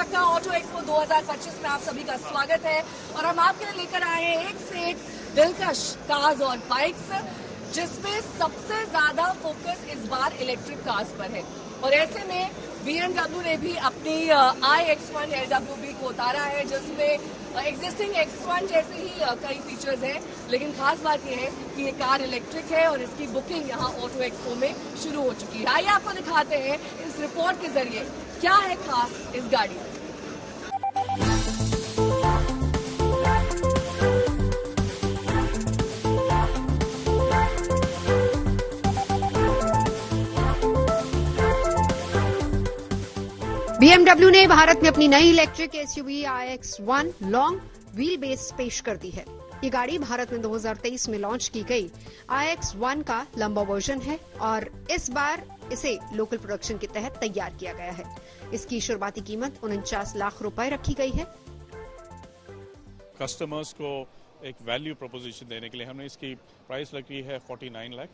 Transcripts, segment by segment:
Dhaka auto expo 2025 में आप सभी का स्वागत है और हम आपके लिए लेकर आए हैं एक से एक दिलकश कार्स और बाइक्स, जिसमें सबसे ज्यादा फोकस इस बार इलेक्ट्रिक कार्स पर है। और ऐसे में BMW ने भी अपनी iX1 LWB को उतारा है, जिसमें एग्जिस्टिंग X1 जैसे ही कई फीचर्स हैं, लेकिन खास बात यह है कि ये कार इलेक्ट्रिक है और इसकी बुकिंग यहाँ ऑटो एक्सपो में शुरू हो चुकी है। आइए आपको दिखाते हैं इस रिपोर्ट के जरिए क्या है खास इस गाड़ी में। BMW ने भारत में अपनी नई electric SUV iX1 long wheel base पेश कर दी है। ये गाड़ी भारत में 2023 में लॉन्च की गई iX1 का लंबा वर्जन है और इस बार इसे लोकल प्रोडक्शन के तहत तैयार किया गया है। इसकी शुरुआती कीमत 49 लाख रुपए रखी गई है। कस्टमर्स को एक वैल्यू प्रोपोजिशन देने के लिए हमने इसकी प्राइस रखी है 49 लाख,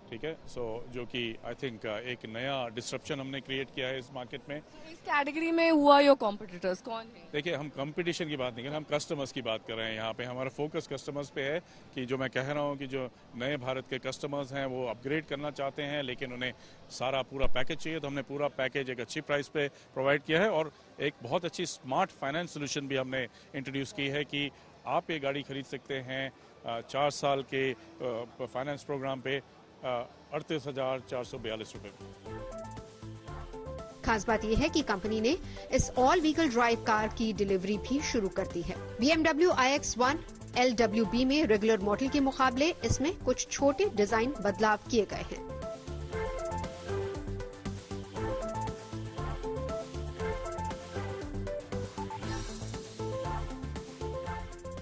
ठीक है। सो जो कि आई थिंक एक नया डिस्ट्रप्शन हमने क्रिएट किया है इस मार्केट में। इस कैटेगरी में हुआ योर कॉम्पिटिटर्स कौन है? देखिए, हम कंपटीशन की बात नहीं कर रहे, हम कस्टमर्स की बात कर रहे हैं। यहाँ पे हमारा फोकस कस्टमर्स पे है कि जो मैं कह रहा हूँ कि जो नए भारत के कस्टमर्स हैं वो अपग्रेड करना चाहते हैं, लेकिन उन्हें सारा पूरा पैकेज चाहिए। तो हमने पूरा पैकेज एक अच्छी प्राइस पे प्रोवाइड किया है और एक बहुत अच्छी स्मार्ट फाइनेंस सोल्यूशन भी हमने इंट्रोड्यूस की है कि आप ये गाड़ी खरीद सकते हैं 4 साल के फाइनेंस प्रोग्राम पे 38,442 रुपए। खास बात यह है कि कंपनी ने इस ऑल व्हीकल ड्राइव कार की डिलीवरी भी शुरू कर दी है। BMW iX1 LWB में रेगुलर मॉडल के मुकाबले इसमें कुछ छोटे डिजाइन बदलाव किए गए हैं।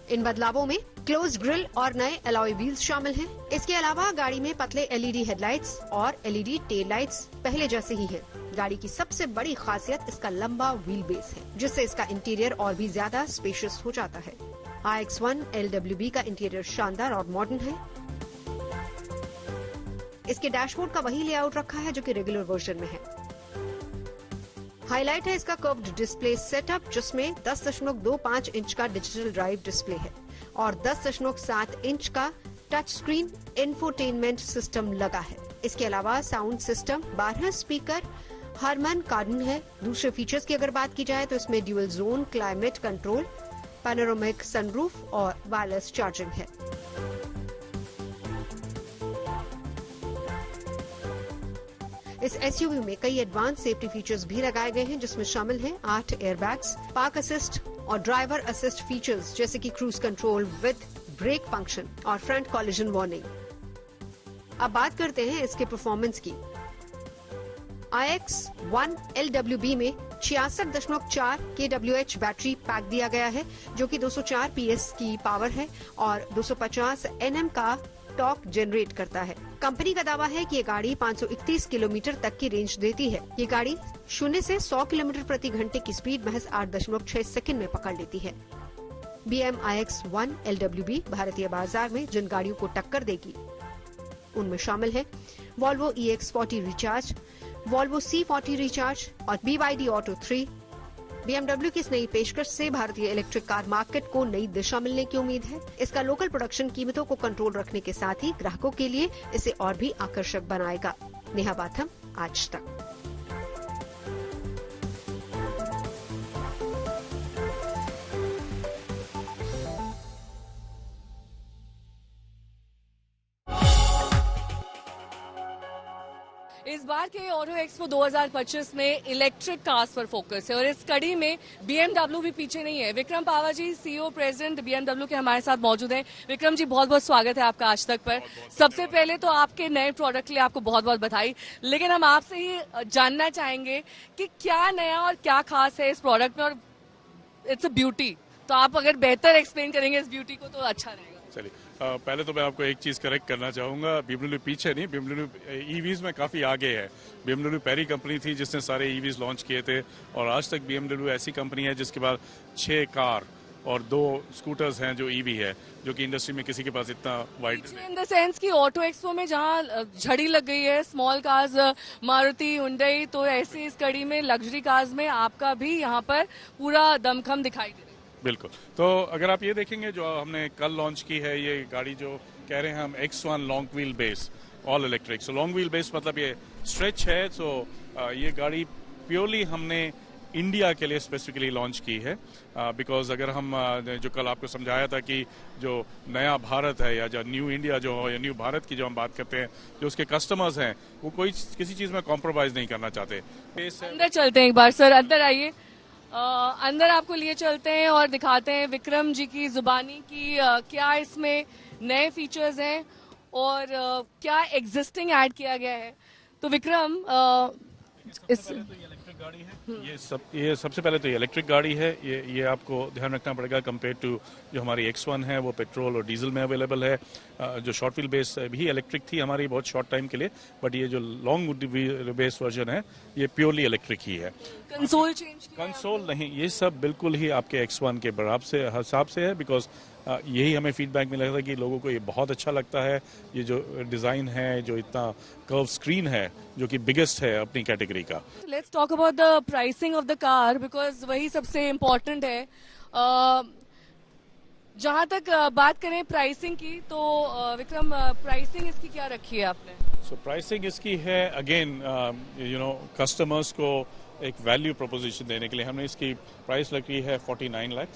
इन बदलावों में क्लोज ग्रिल और नए अलॉय व्हील्स शामिल हैं। इसके अलावा गाड़ी में पतले LED हेडलाइट्स और LED टेल लाइट्स पहले जैसे ही हैं। गाड़ी की सबसे बड़ी खासियत इसका लंबा व्हील बेस है, जिससे इसका इंटीरियर और भी ज्यादा स्पेशियस हो जाता है। iX1 LWB का इंटीरियर शानदार और मॉडर्न है। इसके डैशबोर्ड का वही लेआउट रखा है जो कि रेगुलर वर्जन में है। हाईलाइट है इसका कर्व्ड डिस्प्ले सेटअप, जिसमें 10.25 इंच का डिजिटल ड्राइव डिस्प्ले है और 10.7 इंच का टच स्क्रीन इंफोटेनमेंट सिस्टम लगा है। इसके अलावा साउंड सिस्टम 12 स्पीकर हारमन कार्डन है। दूसरे फीचर्स की अगर बात की जाए तो इसमें dual zone climate control, panoramic sunroof और वायरलेस चार्जिंग है। इस SUV में कई एडवांस सेफ्टी फीचर्स भी लगाए गए हैं, जिसमें शामिल हैं 8 एयरबैग्स, पार्क असिस्ट और ड्राइवर असिस्ट फीचर्स जैसे कि cruise control with brake function और फ्रंट कॉलिजन वार्निंग। अब बात करते हैं इसके परफॉर्मेंस की। iX1 LWB में 66.4 kWh बैटरी पैक दिया गया है, जो कि 204 PS की पावर है और 250 Nm का टॉर्क जनरेट करता है। कंपनी का दावा है कि ये गाड़ी 531 किलोमीटर तक की रेंज देती है। ये गाड़ी 0 से 100 किलोमीटर प्रति घंटे की स्पीड महज 8.6 सेकंड में पकड़ लेती है। BM iX1 LWB भारतीय बाजार में जिन गाड़ियों को टक्कर देगी उनमें शामिल है Volvo EX40 recharge, Volvo C40 recharge और BYD Auto 3। BMW की इस नई पेशकश से भारतीय इलेक्ट्रिक कार मार्केट को नई दिशा मिलने की उम्मीद है। इसका लोकल प्रोडक्शन कीमतों को कंट्रोल रखने के साथ ही ग्राहकों के लिए इसे और भी आकर्षक बनाएगा। नेहा बाथम, आज तक। इस बार के ऑटो एक्सपो 2025 में इलेक्ट्रिक कार्स पर फोकस है और इस कड़ी में BMW भी पीछे नहीं है। विक्रम पावा जी, CEO प्रेसिडेंट BMW के हमारे साथ मौजूद हैं। विक्रम जी, बहुत बहुत स्वागत है आपका आज तक पर। सबसे पहले तो आपके नए प्रोडक्ट के लिए आपको बहुत बहुत बधाई, लेकिन हम आपसे ही जानना चाहेंगे कि क्या नया और क्या खास है इस प्रोडक्ट में। और इट्स अ ब्यूटी, तो आप अगर बेहतर एक्सप्लेन करेंगे इस ब्यूटी को तो अच्छा रहेगा। चलिए, पहले तो मैं आपको एक चीज करेक्ट करना चाहूंगा। BMW पीछे नहीं, BMW EVs में काफी आगे है। BMW पहली कंपनी थी जिसने सारे EVs लॉन्च किए थे और आज तक BMW ऐसी कंपनी है जिसके पास 6 कार और 2 स्कूटर्स हैं जो ईवी है, जो कि इंडस्ट्री में किसी के पास इतना वाइड। इन द सेंस कि ऑटो एक्सपो में जहाँ झड़ी लग गई है स्मॉल कार्स, मारुति, हुंडई, तो ऐसे इस कड़ी में लग्जरी कार्स में आपका भी यहाँ पर पूरा दमखम दिखाई दे रहा है। बिल्कुल। तो अगर आप ये देखेंगे जो हमने कल लॉन्च की है, ये गाड़ी जो कह रहे हैं हम X1 long wheel base all electric. So long wheel base मतलब ये स्ट्रेच है। सो ये गाड़ी प्योरली हमने इंडिया के लिए स्पेसिफिकली लॉन्च की है, बिकॉज अगर हम जो कल आपको समझाया था कि जो नया भारत है या जो न्यू इंडिया जो या न्यू भारत की जो हम बात करते हैं, जो उसके कस्टमर्स हैं वो कोई किसी चीज में कॉम्प्रोमाइज नहीं करना चाहते। अंदर चलते हैं एक बार सर, अंदर आइए। अंदर आपको लिए चलते हैं और दिखाते हैं विक्रम जी की जुबानी की क्या इसमें नए फीचर्स हैं और क्या एग्जिस्टिंग ऐड किया गया है। तो विक्रम इस इलेक्ट्रिक गाड़ी है, ये सबसे पहले तो ये इलेक्ट्रिक गाड़ी है। ये आपको ध्यान रखना पड़ेगा कंपेयर टू जो हमारी X1 है वो पेट्रोल और डीजल में अवेलेबल है। जो शॉर्ट व्हील बेस भी इलेक्ट्रिक थी हमारी बहुत शॉर्ट टाइम के लिए, बट ये जो लॉन्ग व्हील बेस वर्जन है ये प्योरली इलेक्ट्रिक ही है। कंसोल चेंज, कंसोल नहीं, ये सब बिल्कुल ही आपके X1 के बराबर से हिसाब से है, बिकॉज यही हमें फीडबैक मिला था कि लोगों को ये बहुत अच्छा लगता है। ये जो डिजाइन है, जो इतना कर्व स्क्रीन है जो कि बिगेस्ट है अपनी कैटेगरी का। Let's talk about the pricing of the car, because वही सबसे इम्पोर्टेंट है। जहां तक बात करें प्राइसिंग की, तो विक्रम प्राइसिंग इसकी क्या रखी है आपने? सो प्राइसिंग इसकी है अगेन कस्टमर्स को एक वैल्यू प्रोपोजिशन देने के लिए हमने इसकी प्राइस रखी है 49 लाख।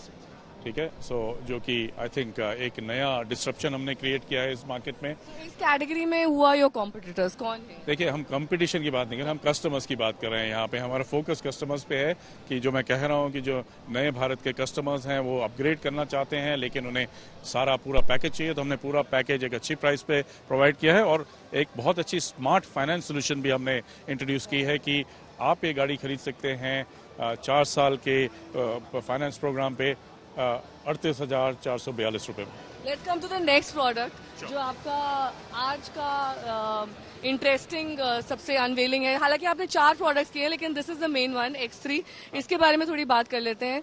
ठीक है, सो जो कि आई थिंक एक नया डिस्ट्रप्शन हमने क्रिएट किया है इस मार्केट में। इस कैटेगरी में हुआ योर कॉम्पिटिटर्स कौन है? देखिए, हम कंपटीशन की बात नहीं कर रहे, हम कस्टमर्स की बात कर रहे हैं। यहाँ पे हमारा फोकस कस्टमर्स पे है कि जो मैं कह रहा हूँ कि जो नए भारत के कस्टमर्स हैं वो अपग्रेड करना चाहते हैं, लेकिन उन्हें सारा पूरा पैकेज चाहिए। तो हमने पूरा पैकेज एक अच्छी प्राइस पे प्रोवाइड किया है और एक बहुत अच्छी स्मार्ट फाइनेंस सोल्यूशन भी हमने इंट्रोड्यूस की है कि आप ये गाड़ी खरीद सकते हैं 4 साल के फाइनेंस प्रोग्राम पे 38,442 रुपए में। Let's come to the next product जो आपका आज का इंटरेस्टिंग सबसे अनवेलिंग है। हालांकि आपने 4 प्रोडक्ट्स किए हैं, लेकिन this is the main one X3। इसके बारे में थोड़ी बात कर लेते हैं।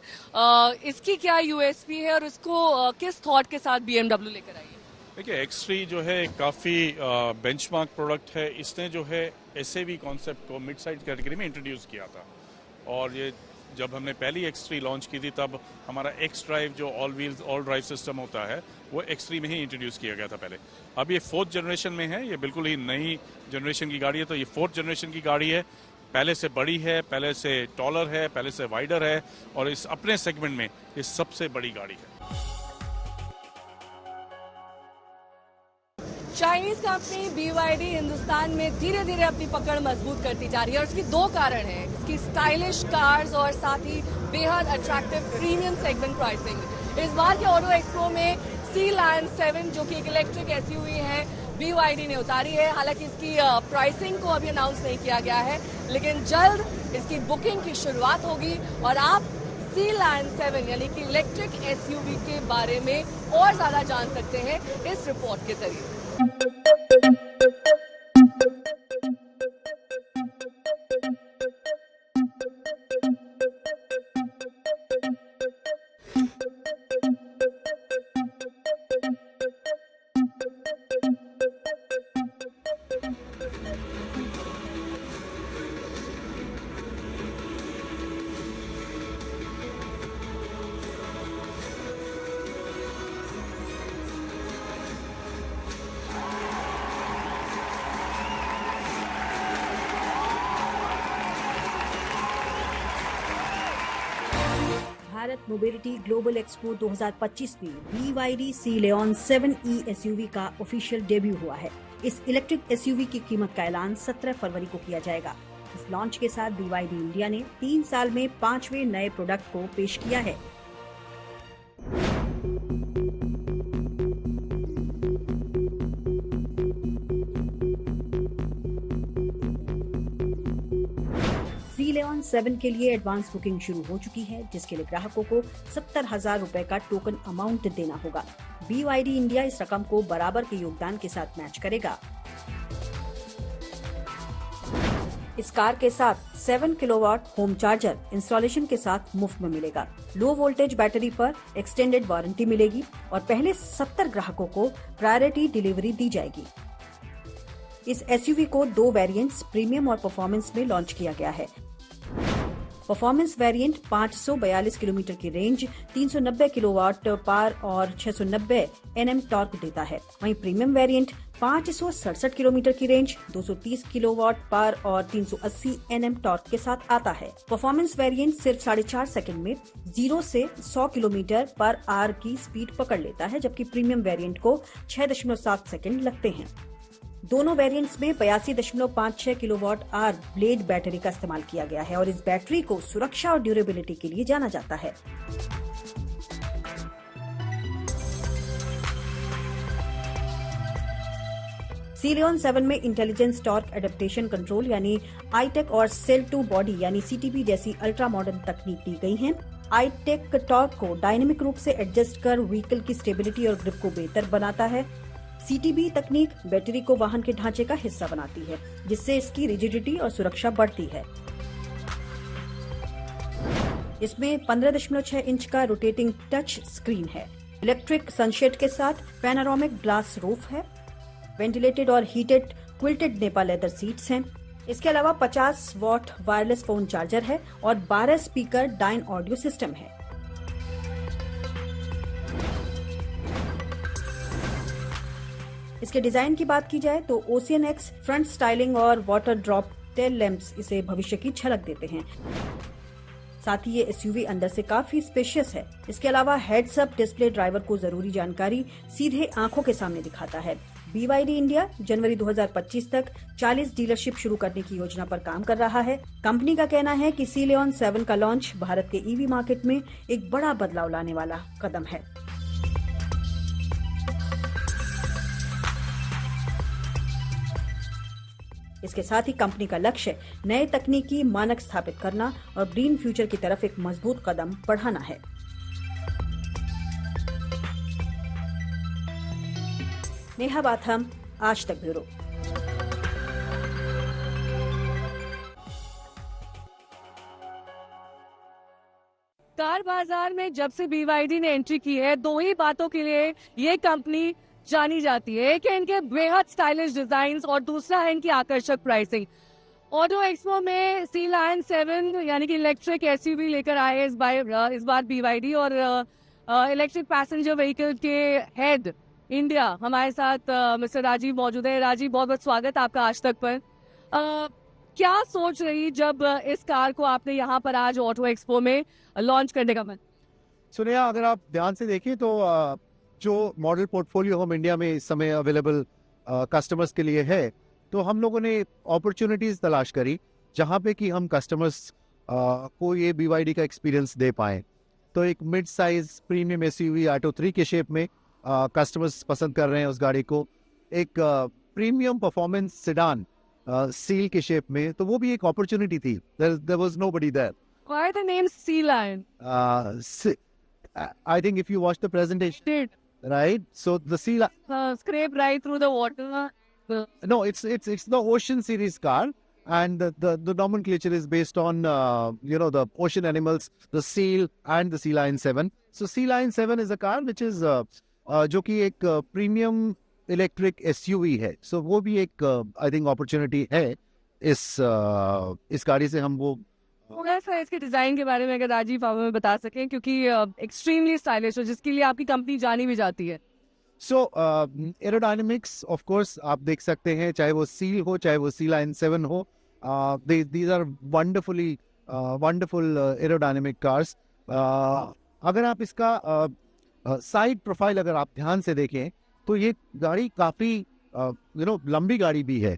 इसकी क्या USP है और इसको किस थॉट के साथ BMW लेकर आई है? देखिए, X3 जो है काफ़ी बेंचमार्क प्रोडक्ट है। इसने जो है SAV कॉन्सेप्ट को मिड साइज कैटेगरी में इंट्रोड्यूस किया था, और ये जब हमने पहली X3 लॉन्च की थी तब हमारा X ड्राइव जो all wheels all drive system होता है वो X3 में ही इंट्रोड्यूस किया गया था पहले। अब ये 4th जनरेशन में है, ये बिल्कुल ही नई जनरेशन की गाड़ी है। तो ये 4th जनरेशन की गाड़ी है, पहले से बड़ी है, पहले से टॉलर है, पहले से वाइडर है, और इस अपने सेगमेंट में ये सबसे बड़ी गाड़ी है। चाइनीज कंपनी BYD हिंदुस्तान में धीरे धीरे अपनी पकड़ मजबूत करती जा रही है, और इसकी 2 कारण हैं। इसकी स्टाइलिश कार्स और साथ ही बेहद अट्रैक्टिव प्रीमियम सेगमेंट प्राइसिंग। इस बार के ऑटो एक्सपो में सी लायन 7 जो कि एक इलेक्ट्रिक SUV है BYD ने उतारी है। हालांकि इसकी प्राइसिंग को अभी अनाउंस नहीं किया गया है, लेकिन जल्द इसकी बुकिंग की शुरुआत होगी और आप सी लायन 7 यानी कि इलेक्ट्रिक SUV के बारे में और ज्यादा जान सकते हैं इस रिपोर्ट के जरिए। भारत मोबिलिटी ग्लोबल एक्सपो 2025 में BYD सी लियोन 7e SUV का ऑफिशियल डेब्यू हुआ है। इस इलेक्ट्रिक SUV की कीमत का ऐलान 17 फरवरी को किया जाएगा। इस लॉन्च के साथ BYD इंडिया ने 3 साल में 5वें नए प्रोडक्ट को पेश किया है। सी लियोन 7 के लिए एडवांस बुकिंग शुरू हो चुकी है, जिसके लिए ग्राहकों को 70,000 रुपए का टोकन अमाउंट देना होगा। BYD इंडिया इस रकम को बराबर के योगदान के साथ मैच करेगा। इस कार के साथ 7 किलोवाट होम चार्जर इंस्टॉलेशन के साथ मुफ्त में मिलेगा। लो वोल्टेज बैटरी पर एक्सटेंडेड वारंटी मिलेगी और पहले 70 ग्राहकों को प्रायोरिटी डिलीवरी दी जाएगी। इस एसयूवी को 2 वेरिएंट्स प्रीमियम और परफॉर्मेंस में लॉन्च किया गया है। परफॉर्मेंस वेरिएंट 542 किलोमीटर की रेंज, 390 किलोवाट पावर और 690 एनएम टॉर्क देता है। वहीं प्रीमियम वेरिएंट 567 किलोमीटर की रेंज, 230 किलोवाट पावर और 380 एनएम टॉर्क के साथ आता है। परफॉर्मेंस वेरिएंट सिर्फ 4.5 सेकंड में 0 से 100 किलोमीटर पर आवर की स्पीड पकड़ लेता है, जबकि प्रीमियम वेरिएंट को 6.7 सेकंड लगते हैं। दोनों वेरिएंट्स में 82.56 किलोवाट आवर ब्लेड बैटरी का इस्तेमाल किया गया है और इस बैटरी को सुरक्षा और ड्यूरेबिलिटी के लिए जाना जाता है। सी लियोन 7 में इंटेलिजेंस टॉर्क एडेप्टेशन कंट्रोल यानी आईटेक और सेल टू बॉडी यानी सीटीबी जैसी अल्ट्रा मॉडर्न तकनीक दी गई है। आईटेक टॉर्क को डायनेमिक रूप से एडजस्ट कर व्हीकल की स्टेबिलिटी और ग्रिप को बेहतर बनाता है। सीटीबी तकनीक बैटरी को वाहन के ढांचे का हिस्सा बनाती है, जिससे इसकी रिजिडिटी और सुरक्षा बढ़ती है। इसमें 15.6 इंच का रोटेटिंग टच स्क्रीन है। इलेक्ट्रिक सनशेड के साथ पैनारोमिक ग्लास रूफ है। वेंटिलेटेड और heated quilted Nipah leather seats हैं। इसके अलावा 50 वॉट वायरलेस फोन चार्जर है और 12 स्पीकर डाइन ऑडियो सिस्टम है। इसके डिजाइन की बात की जाए तो ओशियन एक्स फ्रंट स्टाइलिंग और वाटर ड्रॉप टेल लैंप्स इसे भविष्य की झलक देते हैं। साथ ही ये एसयूवी अंदर से काफी स्पेशियस है। इसके अलावा हेड्स अप डिस्प्ले ड्राइवर को जरूरी जानकारी सीधे आंखों के सामने दिखाता है। BYD इंडिया जनवरी 2025 तक 40 डीलरशिप शुरू करने की योजना पर काम कर रहा है। कंपनी का कहना है कि सी लियोन 7 का लॉन्च भारत के ईवी मार्केट में एक बड़ा बदलाव लाने वाला कदम है। इसके साथ ही कंपनी का लक्ष्य नए तकनीकी मानक स्थापित करना और ग्रीन फ्यूचर की तरफ एक मजबूत कदम बढ़ाना है। नेहा बाथम, आज तक ब्यूरो। कार बाजार में जब से BYD ने एंट्री की है, 2 ही बातों के लिए ये कंपनी जानी जाती है। एक है इनके बेहद स्टाइलिश डिजाइन और दूसरा है इनकी आकर्षक प्राइसिंग। ऑटो एक्सपो में सी लायन 7 यानी कि इलेक्ट्रिक एसयूवी लेकर आए इस बार BYD और इलेक्ट्रिक पैसेंजर व्हीकल के हेड इंडिया हमारे साथ मिस्टर राजीव मौजूद है। राजीव, बहुत बहुत स्वागत आपका आज तक पर। क्या सोच रही जब इस कार को आपने यहाँ पर आज ऑटो एक्सपो में लॉन्च करने का मन? सुनिया, अगर आप ध्यान से देखें तो जो मॉडल पोर्टफोलियो हम इंडिया में इस समय अवेलेबल कस्टमर्स के लिए है, तो हम लोगों ने अपॉर्चुनिटीज तलाश करी जहाँ पे कि हम कस्टमर्स को ये BYD का एक्सपीरियंस दे पाएं। तो एक mid size premium SUV auto 3 के शेप में कस्टमर्स पसंद कर रहे हैं उस गाड़ी को। एक प्रीमियम परफॉर्मेंस सेडान सील के शेप में, तो वो भी एक अपॉर्चुनिटी थी। There was nobody there. Why the name Sea Lion? I think if you watch the presentation, right? So the Sea Lion, Scrape right through the water. no, it's the Ocean series car, and the nomenclature is based on the ocean animals, the seal and the Sea Lion 7. So Sea Lion 7 is a car which is जो कि एक premium electric SUV है। सो वो भी एक I think opportunity है इस गाड़ी से। हम वो थोड़ा सा इसके डिजाइन के बारे में अगर राजीव आप हमें बता सकें, क्योंकि एक्सट्रीमली स्टाइलिश हो, जिसके लिए आपकी कंपनी जानी भी जाती है। सो एरोडायनेमिक्स ऑफ कोर्स आप देख सकते हैं, चाहे वो सील हो चाहे वो सी लाइन 7 हो, these are wonderful aerodynamic cars. अगर आप इसका साइड प्रोफाइल अगर आप ध्यान से देखें तो ये गाड़ी काफी लंबी गाड़ी भी है।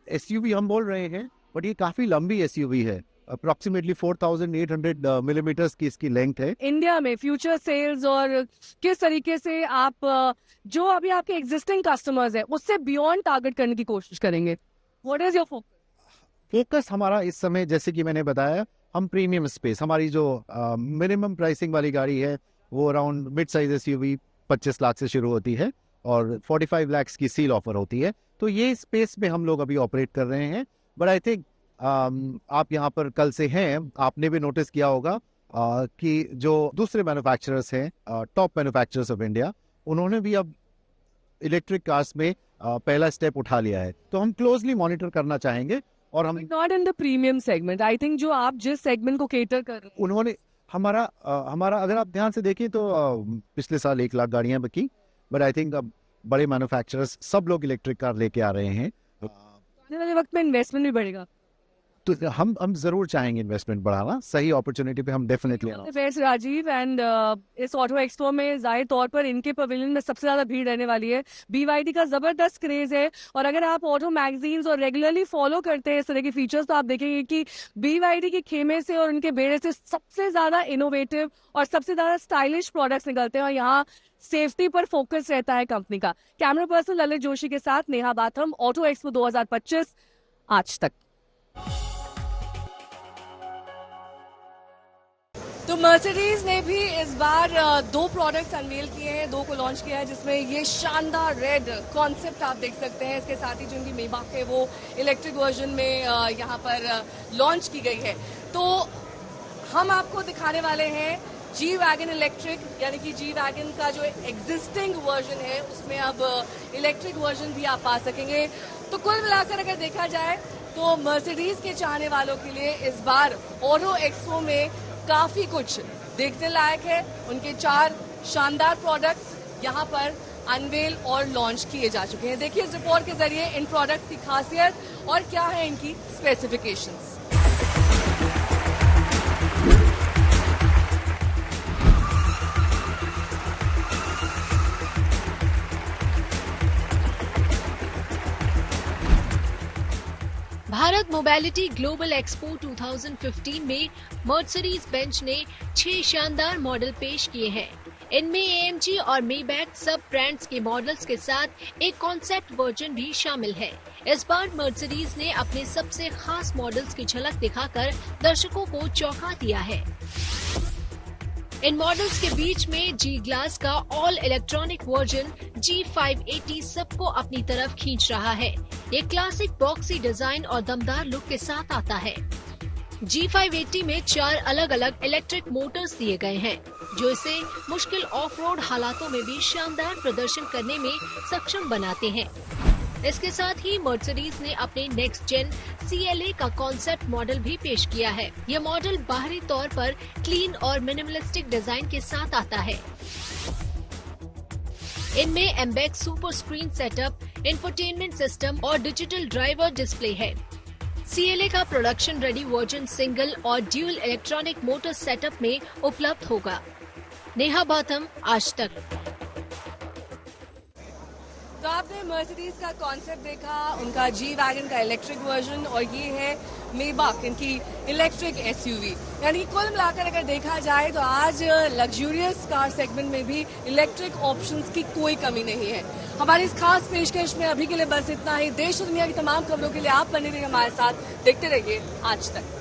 एसयूवी हम बोल रहे हैं बट ये काफी लंबी एसयूवी है। अप्रोक्सीमेटली 4800 मिलीमीटर्स की इसकी लेंथ है। इंडिया में फ्यूचर सेल्स और किस तरीके से आप जो अभी आपके एग्जिस्टिंग कस्टमर्स है उससे बियॉन्ड टारगेट करने की कोशिश करेंगे? What is your focus? हमारा इस समय जैसे कि मैंने बताया, हम प्रीमियम स्पेस, हमारी जो मिनिमम प्राइसिंग वाली गाड़ी है वो around mid size SUV 25 lakh से शुरू होती है और 45 लाख की सील ऑफर होती है। तो ये स्पेस में हम लोग अभी ऑपरेट कर रहे हैं। बट आई थिंक आप यहाँ पर कल से हैं, आपने भी नोटिस किया होगा कि जो दूसरे मैन्युफैक्चरर्स हैं, टॉप मैन्युफैक्चरर्स ऑफ इंडिया, उन्होंने भी अब इलेक्ट्रिक कार्स में पहला स्टेप उठा लिया है। तो हम क्लोजली मॉनिटर करना चाहेंगे और हम not in the premium segment, I think जो आप जिस सेगमेंट को केटर कर रहे हैं, उन्होंने हमारा अगर आप ध्यान से देखें तो पिछले साल 1 लाख गाड़ियां बिकी, बट आई थिंक अब बड़े मैन्युफैक्चरर्स सब लोग इलेक्ट्रिक कार लेके आ रहे हैं। आने वाले वक्त में इन्वेस्टमेंट भी बढ़ेगा। तो हम जरूर चाहेंगे इन्वेस्टमेंट बढ़ाना, सही अपॉर्चुनिटी पे हम डेफिनेटली फेस राजीव एंड इस ऑटो एक्सपो में जाहिर तौर पर इनके पवेलियन में सबसे ज्यादा भीड़ रहने वाली है। BYD का जबरदस्त क्रेज है और अगर आप ऑटो मैगजीन्स और रेगुलरली फॉलो करते हैं इस तरह की फीचर्स तो आप देखेंगे कि BYD के खेमे से और उनके बेड़े से सबसे ज्यादा इनोवेटिव और सबसे ज्यादा स्टाइलिश प्रोडक्ट्स निकलते हैं और यहाँ सेफ्टी पर फोकस रहता है कंपनी का। कैमरा पर्सन ललित जोशी के साथ नेहा बाथम, ऑटो एक्सपो 2025 आज तक। तो मर्सिडीज ने भी इस बार 2 प्रोडक्ट्स अनवेल किए हैं, 2 को लॉन्च किया है, जिसमें ये शानदार रेड कॉन्सेप्ट आप देख सकते हैं। इसके साथ ही जो इनकी मेबाक है वो इलेक्ट्रिक वर्जन में यहाँ पर लॉन्च की गई है। तो हम आपको दिखाने वाले हैं जी वैगन इलेक्ट्रिक, यानी कि जी वैगन का जो एग्जिस्टिंग वर्जन है उसमें अब इलेक्ट्रिक वर्जन भी आप पा सकेंगे। तो कुल मिलाकर अगर देखा जाए तो मर्सिडीज के चाहने वालों के लिए इस बार ऑटो एक्सपो में काफी कुछ देखने लायक है। उनके 4 शानदार प्रोडक्ट्स यहाँ पर अनवेल और लॉन्च किए जा चुके हैं। देखिए इस रिपोर्ट के जरिए इन प्रोडक्ट्स की खासियत और क्या है इनकी specifications. Bharat mobility global expo 2015 में मर्सिडीज बेंज ने 6 शानदार मॉडल पेश किए हैं। इनमें AMG और मेबैक सब ब्रांड्स के मॉडल्स के साथ एक कॉन्सेप्ट वर्जन भी शामिल है। इस बार मर्सिडीज ने अपने सबसे खास मॉडल्स की झलक दिखाकर दर्शकों को चौंका दिया है। इन मॉडल्स के बीच में जी ग्लास का ऑल इलेक्ट्रॉनिक वर्जन G580 सबको अपनी तरफ खींच रहा है। ये क्लासिक बॉक्सी डिजाइन और दमदार लुक के साथ आता है। G580 में 4 अलग अलग इलेक्ट्रिक मोटर्स दिए गए हैं, जो इसे मुश्किल ऑफ रोड हालातों में भी शानदार प्रदर्शन करने में सक्षम बनाते हैं। इसके साथ ही मर्सिडीज ने अपने नेक्स्ट जेन CLA का कॉन्सेप्ट मॉडल भी पेश किया है। यह मॉडल बाहरी तौर पर क्लीन और मिनिमलिस्टिक डिजाइन के साथ आता है। इनमें एम्बेक super screen setup, infotainment system और डिजिटल ड्राइवर डिस्प्ले है। CLA का प्रोडक्शन रेडी वर्जन सिंगल और ड्यूल इलेक्ट्रॉनिक मोटर सेटअप में उपलब्ध होगा। नेहा बाथम, आज तक। तो आपने मर्सिडीज का कॉन्सेप्ट देखा, उनका जी वैगन का इलेक्ट्रिक वर्जन, और ये है मेबाक, इनकी इलेक्ट्रिक SUV। यानी कुल मिलाकर अगर देखा जाए तो आज लग्जूरियस कार सेगमेंट में भी इलेक्ट्रिक ऑप्शंस की कोई कमी नहीं है। हमारी इस खास पेशकश में अभी के लिए बस इतना ही। देश और दुनिया की तमाम खबरों के लिए आप बने रहिए हमारे साथ, देखते रहिए आज तक।